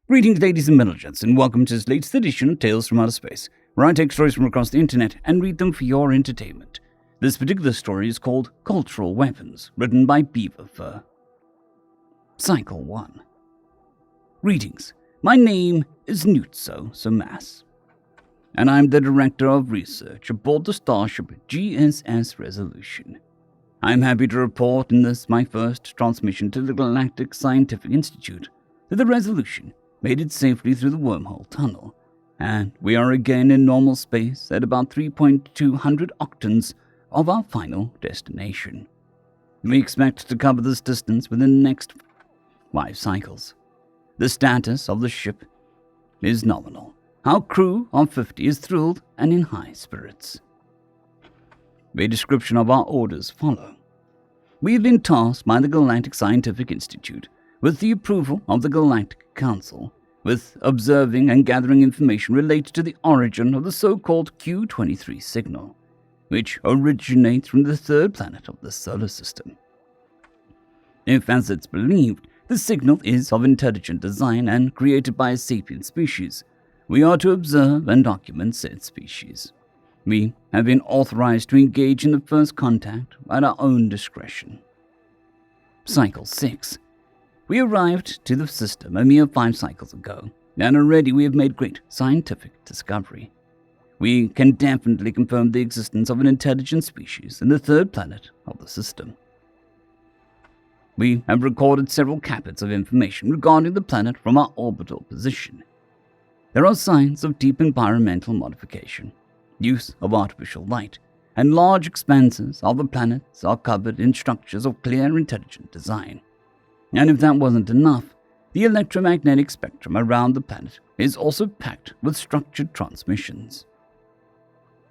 Greetings, ladies and gents, and welcome to this latest edition of Tales from Outer Space, where I take stories from across the internet and read them for your entertainment. This particular story is called Cultural Weapons, written by Beaver Fur. Cycle 1. Greetings, my name is Nutso Somas, and I'm the Director of Research aboard the starship GSS Resolution. I'm happy to report in this my first transmission to the Galactic Scientific Institute that the Resolution made it safely through the wormhole tunnel, and we are again in normal space at about 3,200 octans of our final destination. We expect to cover this distance within the next 5 cycles. The status of the ship is nominal. Our crew of 50 is thrilled and in high spirits. A description of our orders follow. We have been tasked by the Galactic Scientific Institute with the approval of the Galactic Council, with observing and gathering information related to the origin of the so-called Q-23 signal, which originates from the third planet of the solar system. If, as it's believed, the signal is of intelligent design and created by a sapient species, we are to observe and document said species. We have been authorized to engage in the first contact at our own discretion. Cycle 6. We arrived to the system a mere 5 cycles ago, and already we have made great scientific discovery. We can definitely confirm the existence of an intelligent species in the third planet of the system. We have recorded several capits of information regarding the planet from our orbital position. There are signs of deep environmental modification, use of artificial light, and large expanses of the planets are covered in structures of clear, intelligent design. And if that wasn't enough, the electromagnetic spectrum around the planet is also packed with structured transmissions.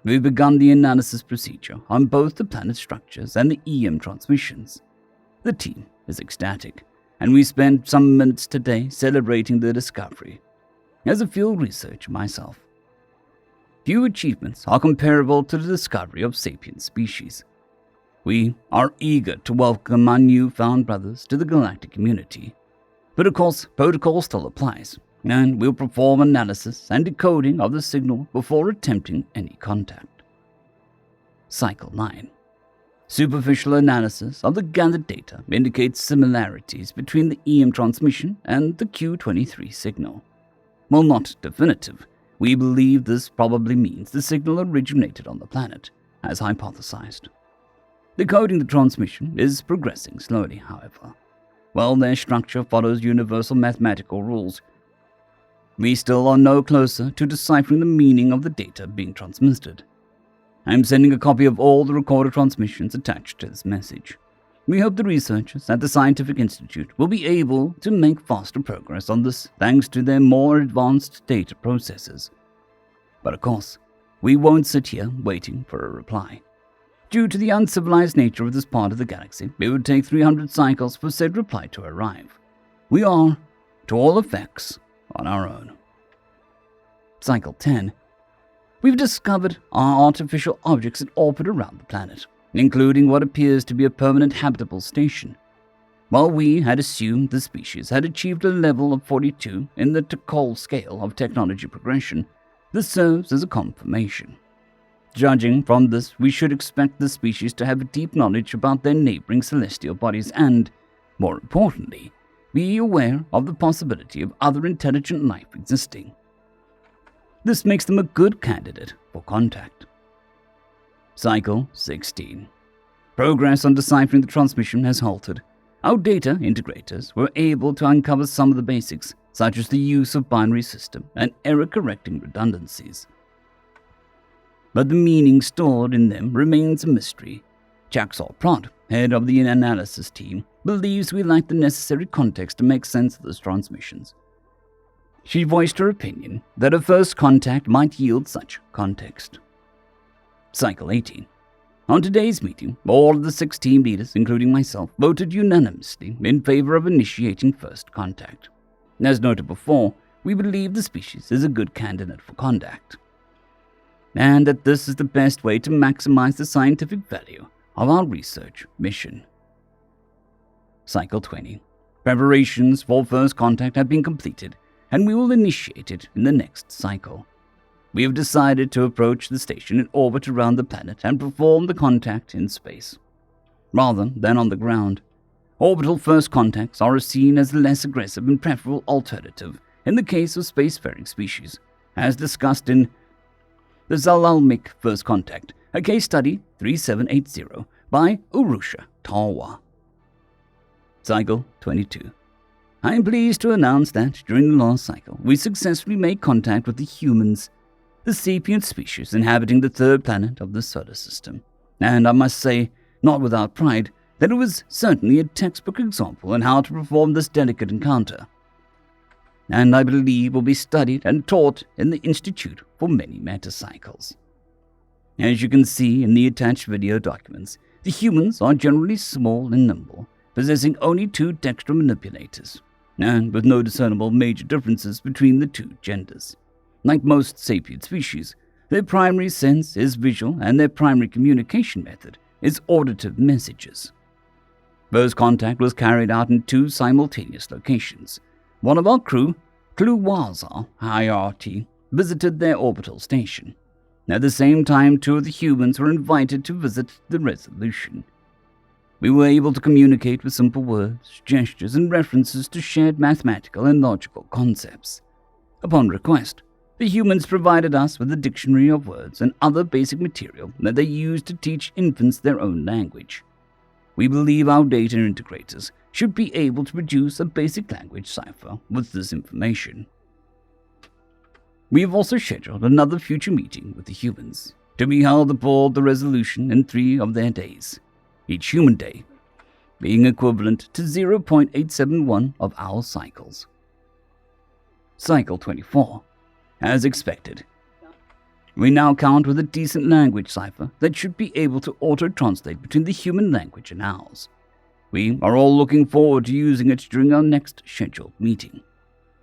We've begun the analysis procedure on both the planet structures and the EM transmissions. The team is ecstatic, and we spent some minutes today celebrating the discovery. As a field researcher myself, few achievements are comparable to the discovery of sapient species. We are eager to welcome our newfound brothers to the galactic community. But of course, protocol still applies, and we'll perform analysis and decoding of the signal before attempting any contact. Cycle 9. Superficial analysis of the gathered data indicates similarities between the EM transmission and the Q-23 signal. While not definitive, we believe this probably means the signal originated on the planet, as hypothesized. Decoding the transmission is progressing slowly, however. While their structure follows universal mathematical rules, we still are no closer to deciphering the meaning of the data being transmitted. I am sending a copy of all the recorded transmissions attached to this message. We hope the researchers at the Scientific Institute will be able to make faster progress on this thanks to their more advanced data processors. But of course, we won't sit here waiting for a reply. Due to the uncivilized nature of this part of the galaxy, it would take 300 cycles for said reply to arrive. We are, to all effects, on our own. Cycle 10. We've discovered our artificial objects in orbit around the planet, including what appears to be a permanent habitable station. While we had assumed the species had achieved a level of 42 in the Toughness scale of technology progression, this serves as a confirmation. Judging from this, we should expect the species to have a deep knowledge about their neighboring celestial bodies and, more importantly, be aware of the possibility of other intelligent life existing. This makes them a good candidate for contact. Cycle 16. Progress on deciphering the transmission has halted. Our data integrators were able to uncover some of the basics, such as the use of binary system and error-correcting redundancies. But the meaning stored in them remains a mystery. Jacksaw Prod, head of the analysis team, believes we lack the necessary context to make sense of those transmissions. She voiced her opinion that a first contact might yield such context. Cycle 18. On today's meeting, all of the 6 team leaders, including myself, voted unanimously in favor of initiating first contact. As noted before, we believe the species is a good candidate for contact, and that this is the best way to maximize the scientific value of our research mission. Cycle 20. Preparations for first contact have been completed, and we will initiate it in the next cycle. We have decided to approach the station in orbit around the planet and perform the contact in space, rather than on the ground. Orbital first contacts are seen as the less aggressive and preferable alternative in the case of spacefaring species, as discussed in the Zalalmic First Contact, a case study 3780 by Urusha Tawa. Cycle 22. I am pleased to announce that during the last cycle, we successfully made contact with the humans, the sapient species inhabiting the third planet of the solar system. And I must say, not without pride, that it was certainly a textbook example on how to perform this delicate encounter, and I believe will be studied and taught in the Institute for many metacycles. As you can see in the attached video documents, the humans are generally small and nimble, possessing only 2 dextro manipulators, and with no discernible major differences between the 2 genders. Like most sapient species, their primary sense is visual and their primary communication method is auditive messages. First contact was carried out in 2 simultaneous locations. One of our crew, Kluwaza IRT, visited their orbital station. At the same time, 2 of the humans were invited to visit the Resolution. We were able to communicate with simple words, gestures, and references to shared mathematical and logical concepts. Upon request, the humans provided us with a dictionary of words and other basic material that they used to teach infants their own language. We believe our data integrators should be able to produce a basic language cipher with this information. We have also scheduled another future meeting with the humans, to be held aboard the Resolution in 3 of their days, each human day being equivalent to 0.871 of our cycles. Cycle 24. As expected, we now count with a decent language cipher that should be able to auto-translate between the human language and ours. We are all looking forward to using it during our next scheduled meeting.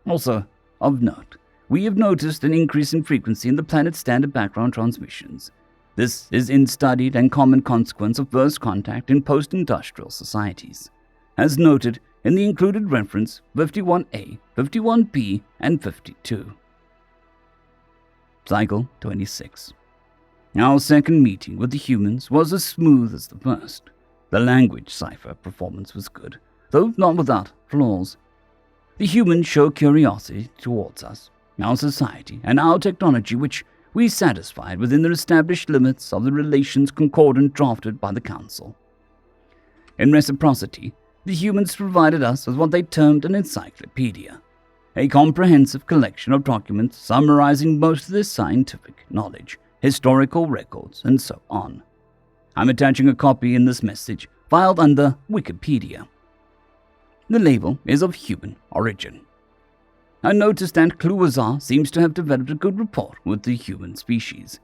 Also, of note, we have noticed an increase in frequency in the planet's standard background transmissions. This is in studied and common consequence of first contact in post-industrial societies, as noted in the included reference 51A, 51B, and 52. Cycle 26. Our second meeting with the humans was as smooth as the first. The language cipher performance was good, though not without flaws. The humans show curiosity towards us, our society, and our technology, which we satisfied within the established limits of the relations concordant drafted by the Council. In reciprocity, the humans provided us with what they termed an encyclopedia, a comprehensive collection of documents summarizing most of their scientific knowledge, historical records, and so on. I'm attaching a copy in this message, filed under Wikipedia. The label is of human origin. I noticed that Kluazar seems to have developed a good rapport with the human species.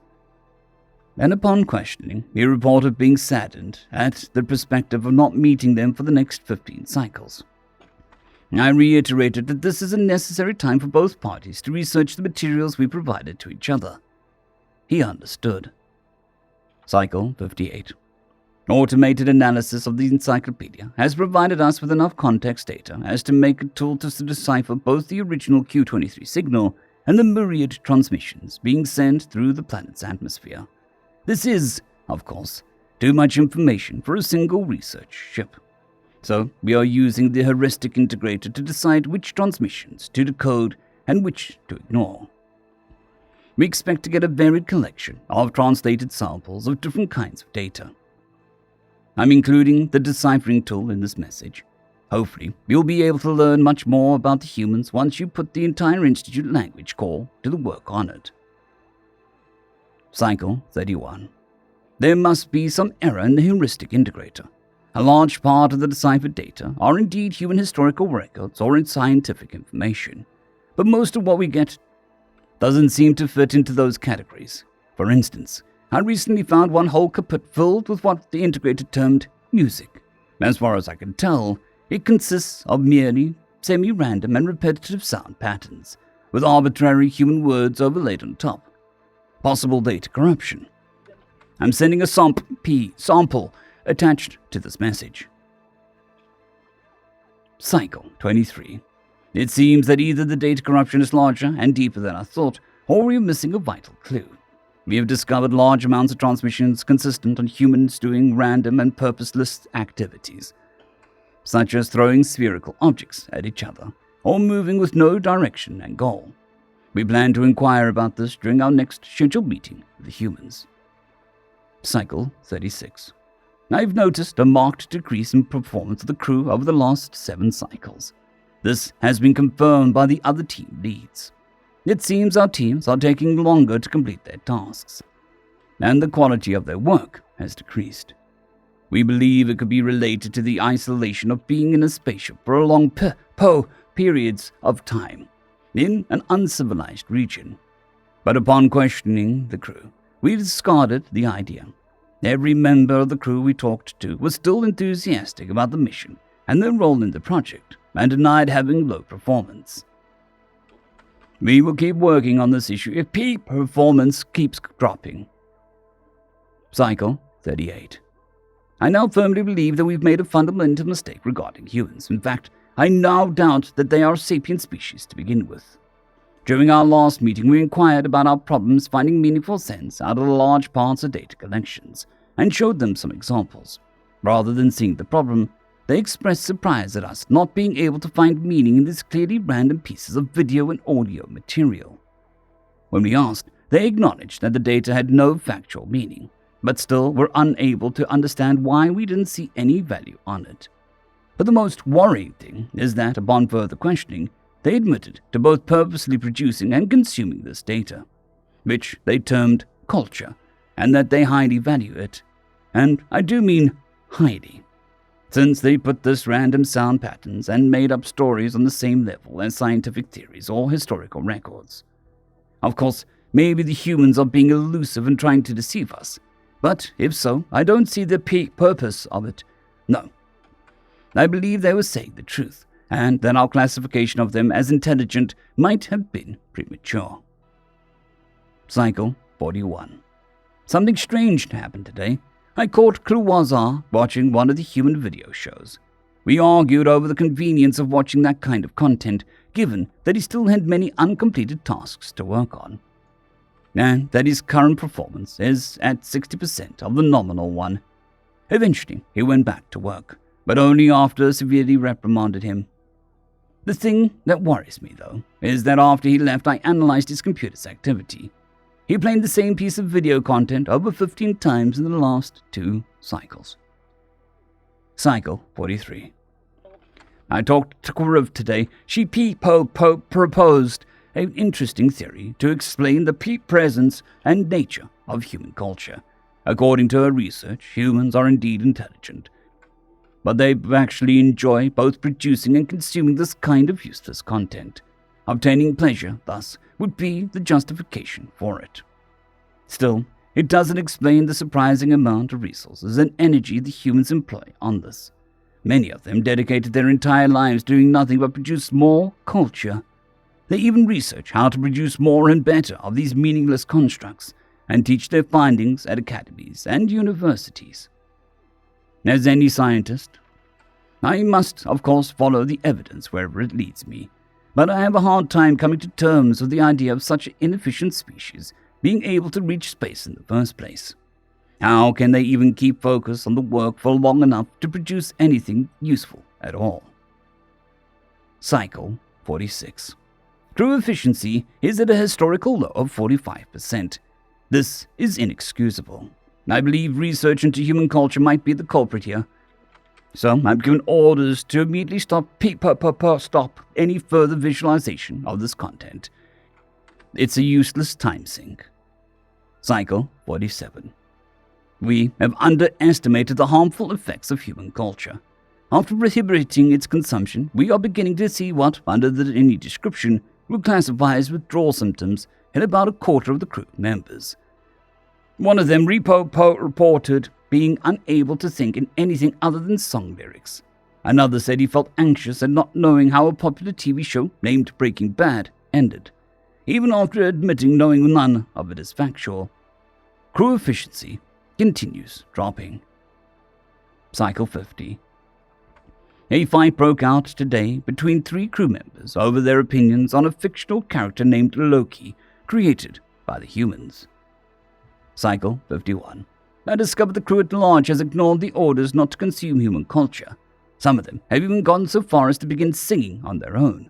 And upon questioning, he reported being saddened at the perspective of not meeting them for the next 15 cycles. I reiterated that this is a necessary time for both parties to research the materials we provided to each other. He understood. Cycle 58. Automated analysis of the encyclopedia has provided us with enough context data as to make a tool to decipher both the original Q-23 signal and the myriad transmissions being sent through the planet's atmosphere. This is, of course, too much information for a single research ship. So we are using the heuristic integrator to decide which transmissions to decode and which to ignore. We expect to get a varied collection of translated samples of different kinds of data. I'm including the deciphering tool in this message. Hopefully, you'll be able to learn much more about the humans once you put the entire Institute language core to the work on it. Cycle 31. There must be some error in the heuristic integrator. A large part of the deciphered data are indeed human historical records or scientific information, but most of what we get doesn't seem to fit into those categories. For instance, I recently found one whole kaput filled with what the integrator termed music. As far as I can tell, it consists of merely semi-random and repetitive sound patterns, with arbitrary human words overlaid on top. Possible data corruption. I'm sending a sample attached to this message. Cycle 23. It seems that either the data corruption is larger and deeper than I thought, or we are missing a vital clue. We have discovered large amounts of transmissions consistent on humans doing random and purposeless activities, such as throwing spherical objects at each other, or moving with no direction and goal. We plan to inquire about this during our next scheduled meeting with the humans. Cycle 36. I've noticed a marked decrease in performance of the crew over the last 7 cycles. This has been confirmed by the other team leads. It seems our teams are taking longer to complete their tasks, and the quality of their work has decreased. We believe it could be related to the isolation of being in a spaceship for a long periods of time in an uncivilized region. But upon questioning the crew, we discarded the idea. Every member of the crew we talked to was still enthusiastic about the mission and their role in the project, and denied having low performance. We will keep working on this issue if peak performance keeps dropping. Cycle 38. I now firmly believe that we've made a fundamental mistake regarding humans. In fact, I now doubt that they are a sapient species to begin with. During our last meeting, we inquired about our problems finding meaningful sense out of the large parts of data collections, and showed them some examples. Rather than seeing the problem, they expressed surprise at us not being able to find meaning in these clearly random pieces of video and audio material. When we asked, they acknowledged that the data had no factual meaning, but still were unable to understand why we didn't see any value on it. But the most worrying thing is that, upon further questioning, they admitted to both purposely producing and consuming this data, which they termed culture, and that they highly value it. And I do mean highly, since they put this random sound patterns and made up stories on the same level as scientific theories or historical records. Of course, maybe the humans are being elusive and trying to deceive us, but if so, I don't see the purpose of it. No. I believe they were saying the truth, and that our classification of them as intelligent might have been premature. Cycle 41. Something strange happened today. I caught Kluwazar watching one of the human video shows. We argued over the convenience of watching that kind of content, given that he still had many uncompleted tasks to work on, and that his current performance is at 60% of the nominal one. Eventually, he went back to work, but only after severely reprimanded him. The thing that worries me, though, is that after he left, I analyzed his computer's activity. He played the same piece of video content over 15 times in the last 2 cycles. Cycle 43. I talked to Kuruv today. She proposed an interesting theory to explain the presence and nature of human culture. According to her research, humans are indeed intelligent, but they actually enjoy both producing and consuming this kind of useless content. Obtaining pleasure, thus, would be the justification for it. Still, it doesn't explain the surprising amount of resources and energy the humans employ on this. Many of them dedicated their entire lives doing nothing but produce more culture. They even research how to produce more and better of these meaningless constructs, and teach their findings at academies and universities. As any scientist, I must, of course, follow the evidence wherever it leads me, but I have a hard time coming to terms with the idea of such an inefficient species being able to reach space in the first place. How can they even keep focus on the work for long enough to produce anything useful at all? Cycle 46. Crew efficiency is at a historical low of 45%. This is inexcusable. I believe research into human culture might be the culprit here. So I've given orders to immediately stop any further visualization of this content. It's a useless time sink. Cycle 47. We have underestimated the harmful effects of human culture. After prohibiting its consumption, we are beginning to see what, under any description, would classify as withdrawal symptoms in about a quarter of the crew members. One of them reported being unable to think in anything other than song lyrics. Another said he felt anxious at not knowing how a popular TV show named Breaking Bad ended, even after admitting knowing none of it is factual. Crew efficiency continues dropping. Cycle 50. A fight broke out today between 3 crew members over their opinions on a fictional character named Loki, created by the humans. Cycle 51. I discovered the crew at large has ignored the orders not to consume human culture. Some of them have even gone so far as to begin singing on their own.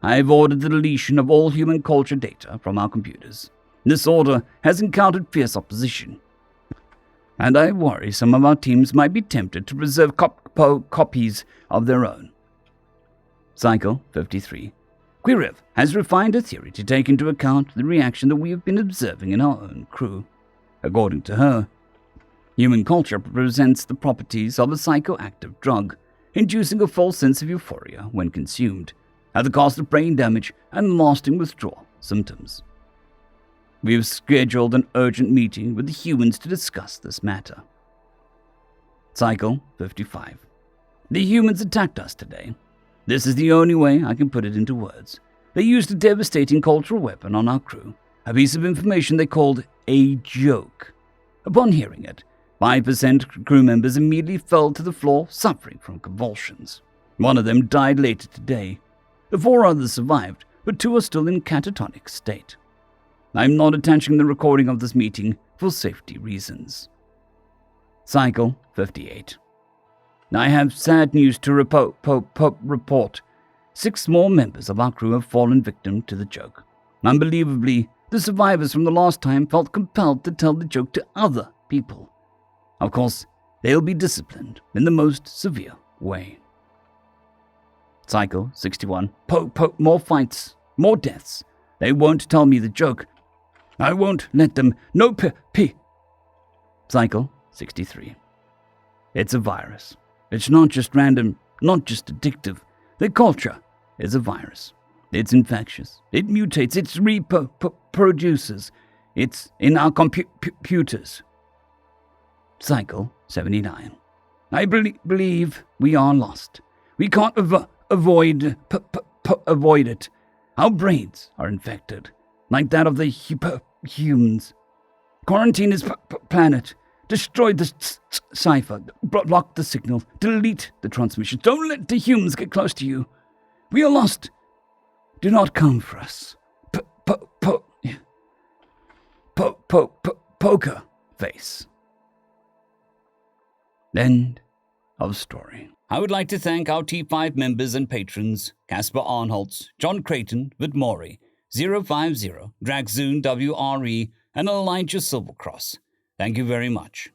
I have ordered the deletion of all human culture data from our computers. This order has encountered fierce opposition, and I worry some of our teams might be tempted to preserve copies of their own. Cycle 53. Queerrev has refined a theory to take into account the reaction that we have been observing in our own crew. According to her, human culture presents the properties of a psychoactive drug, inducing a false sense of euphoria when consumed, at the cost of brain damage and lasting withdrawal symptoms. We have scheduled an urgent meeting with the humans to discuss this matter. Cycle 55. The humans attacked us today. This is the only way I can put it into words. They used a devastating cultural weapon on our crew, a piece of information they called a joke. Upon hearing it, 5% crew members immediately fell to the floor, suffering from convulsions. One of them died later today. The 4 others survived, but 2 are still in catatonic state. I am not attaching the recording of this meeting for safety reasons. Cycle 58. I have sad news to report. 6 more members of our crew have fallen victim to the joke. Unbelievably, the survivors from the last time felt compelled to tell the joke to other people. Of course, they'll be disciplined in the most severe way. Cycle 61. More fights, more deaths. They won't tell me the joke. I won't let them. No Cycle 63. It's a virus. It's not just random, not just addictive. The culture is a virus. It's infectious. It mutates. It reproduces. It's in our computers. Cycle 79. I believe we are lost. We can't avoid it. Our brains are infected, like that of the humans. Quarantine this planet. Destroy the cipher. Block the signal. Delete the transmission. Don't let the humans get close to you. We are lost. Do not come for us. Poker face. End of story. I would like to thank our T5 members and patrons, Casper Arnholtz, John Creighton, Vidmori, 050, Dragzoon WRE, and Elijah Silvercross. Thank you very much.